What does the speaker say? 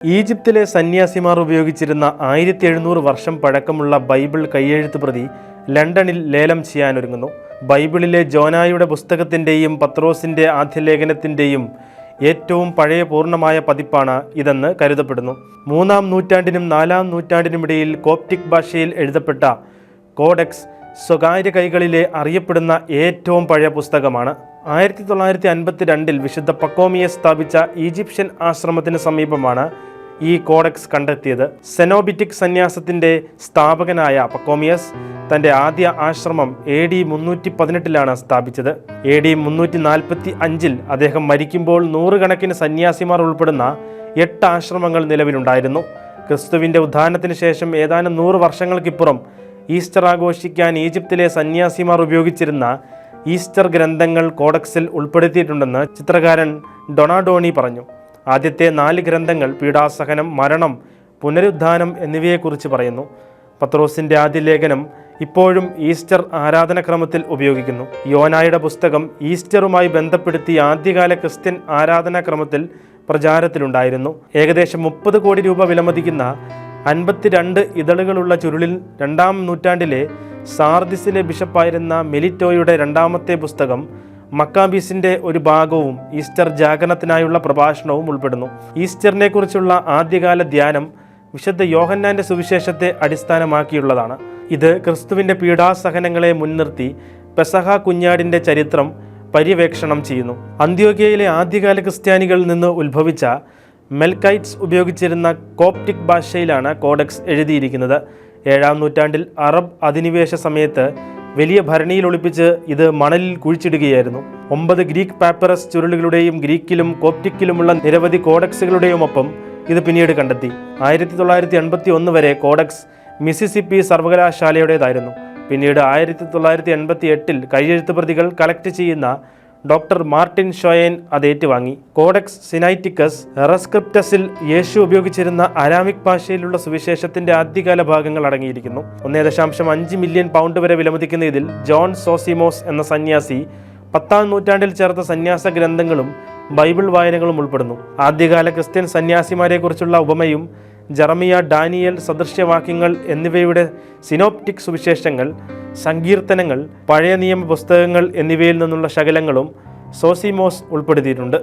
ഈജിപ്തിലെ സന്യാസിമാർ ഉപയോഗിച്ചിരുന്ന 1700 വർഷം പഴക്കമുള്ള ബൈബിൾ കയ്യെഴുത്ത് പ്രതി ലണ്ടനിൽ ലേലം ചെയ്യാനൊരുങ്ങുന്നു. ബൈബിളിലെ ജോനായുടെ പുസ്തകത്തിൻ്റെയും പത്രോസിൻ്റെ ആദ്യലേഖനത്തിൻ്റെയും ഏറ്റവും പഴയ പൂർണ്ണമായ പതിപ്പാണ് ഇതെന്ന് കരുതപ്പെടുന്നു. 3-ാം നൂറ്റാണ്ടിനും 4-ാം നൂറ്റാണ്ടിനുമിടയിൽ കോപ്റ്റിക് ഭാഷയിൽ എഴുതപ്പെട്ട കോഡെക്സ് സ്വകാര്യ കൈകളിലെ അറിയപ്പെടുന്ന ഏറ്റവും പഴയ പുസ്തകമാണ്. 1952 വിശുദ്ധ പക്കോമിയസ് സ്ഥാപിച്ച ഈജിപ്ഷ്യൻ ആശ്രമത്തിന് സമീപമാണ് ഈ കോഡെക്സ് കണ്ടെത്തിയത്. സെനോബിറ്റിക് സന്യാസത്തിൻ്റെ സ്ഥാപകനായ പക്കോമിയസ് തൻ്റെ ആദ്യ ആശ്രമം AD 318 സ്ഥാപിച്ചത്. AD 345 അദ്ദേഹം മരിക്കുമ്പോൾ 100 കണക്കിന് സന്യാസിമാർ ഉൾപ്പെടുന്ന 8 ആശ്രമങ്ങൾ നിലവിലുണ്ടായിരുന്നു. ക്രിസ്തുവിൻ്റെ ഉത്ഥാനത്തിന് ശേഷം ഏതാനും 100 വർഷങ്ങൾക്കിപ്പുറം ഈസ്റ്റർ ആഘോഷിക്കാൻ ഈജിപ്തിലെ സന്യാസിമാർ ഉപയോഗിച്ചിരുന്ന ഈസ്റ്റർ ഗ്രന്ഥങ്ങൾ കോഡെക്സിൽ ഉൾപ്പെടുത്തിയിട്ടുണ്ടെന്ന് ചിത്രകാരൻ ഡൊണാഡോണി പറഞ്ഞു. ആദ്യത്തെ 4 ഗ്രന്ഥങ്ങൾ പീഡാസഹനം, മരണം, പുനരുദ്ധാനം എന്നിവയെക്കുറിച്ച് പറയുന്നു. പത്രോസിൻ്റെ ആദ്യ ലേഖനം ഇപ്പോഴും ഈസ്റ്റർ ആരാധനാക്രമത്തിൽ ഉപയോഗിക്കുന്നു. യോനായുടെ പുസ്തകം ഈസ്റ്ററുമായി ബന്ധപ്പെടുത്തി ആദ്യകാല ക്രിസ്ത്യൻ ആരാധനാക്രമത്തിൽ പ്രചാരത്തിലുണ്ടായിരുന്നു. ഏകദേശം 30 കോടി രൂപ വിലമതിക്കുന്ന 52 ഇതളുകളുള്ള ചുരുളിൽ 2-ാം നൂറ്റാണ്ടിലെ സാർദിസിലെ ബിഷപ്പായിരുന്ന മെലിറ്റോയുടെ 2ാമത്തെ പുസ്തകം മക്കാബീസിൻ്റെ ഒരു ഭാഗവും ഈസ്റ്റർ ജാഗരണത്തിനായുള്ള പ്രഭാഷണവും ഉൾപ്പെടുന്നു. ഈസ്റ്ററിനെ കുറിച്ചുള്ള ആദ്യകാല ധ്യാനം വിശുദ്ധ യോഹന്നാൻ്റെ സുവിശേഷത്തെ അടിസ്ഥാനമാക്കിയുള്ളതാണ്. ഇത് ക്രിസ്തുവിൻ്റെ പീഡാസഹനങ്ങളെ മുൻനിർത്തി പെസഹ കുഞ്ഞാടിൻ്റെ ചരിത്രം പര്യവേക്ഷണം ചെയ്യുന്നു. അന്ത്യോക്യയിലെ ആദ്യകാല ക്രിസ്ത്യാനികളിൽ നിന്ന് ഉത്ഭവിച്ച മെൽക്കൈറ്റ്സ് ഉപയോഗിച്ചിരുന്ന കോപ്റ്റിക് ഭാഷയിലാണ് കോഡെക്സ് എഴുതിയിരിക്കുന്നത്. 7-ാം നൂറ്റാണ്ടിൽ അറബ് അധിനിവേശ സമയത്ത് വലിയ ഭരണിയിൽ ഒളിപ്പിച്ച് ഇത് മണലിൽ കുഴിച്ചിടുകയായിരുന്നു. 9 ഗ്രീക്ക് പാപ്പറസ് ചുരുളുകളുടെയും ഗ്രീക്കിലും കോപ്റ്റിക്കിലുമുള്ള നിരവധി കോഡെക്സുകളുടെയും ഒപ്പം ഇത് പിന്നീട് കണ്ടെത്തി. 1981 വരെ കോഡെക്സ് മിസിസിപ്പി സർവകലാശാലയുടേതായിരുന്നു. പിന്നീട് 1988 കയ്യെഴുത്ത് പ്രതികൾ കളക്ട് ചെയ്യുന്ന ഡോക്ടർ മാർട്ടിൻ ഷോയൻ അത് ഏറ്റുവാങ്ങി. കോഡെക്സ് സിനൈറ്റിക്കസ് റെസ്ക്രിപ്റ്റസിൽ യേശു ഉപയോഗിച്ചിരുന്ന അരാമിക് ഭാഷയിലുള്ള സുവിശേഷത്തിന്റെ ആദ്യകാല ഭാഗങ്ങൾ അടങ്ങിയിരിക്കുന്നു. 1.5 മില്യൺ പൗണ്ട് വരെ വിലമതിക്കുന്ന ഇതിൽ ജോൺ സോസിമോസ് എന്ന സന്യാസി 10-ാം നൂറ്റാണ്ടിൽ ചേർത്ത സന്യാസ ഗ്രന്ഥങ്ങളും ബൈബിൾ വായനകളും ഉൾപ്പെടുന്നു. ആദ്യകാല ക്രിസ്ത്യൻ സന്യാസിമാരെക്കുറിച്ചുള്ള ഉപമയും ജെറമിയ, ഡാനിയേൽ സദൃശ്യവാക്യങ്ങൾ എന്നിവയുടെ സിനോപ്റ്റിക് സുവിശേഷങ്ങൾ, സങ്കീർത്തനങ്ങൾ, പഴയ നിയമ പുസ്തകങ്ങൾ എന്നിവയിൽ നിന്നുള്ള ശകലങ്ങളും സോസിമോസ് ഉൾപ്പെടുത്തിയിട്ടുണ്ട്.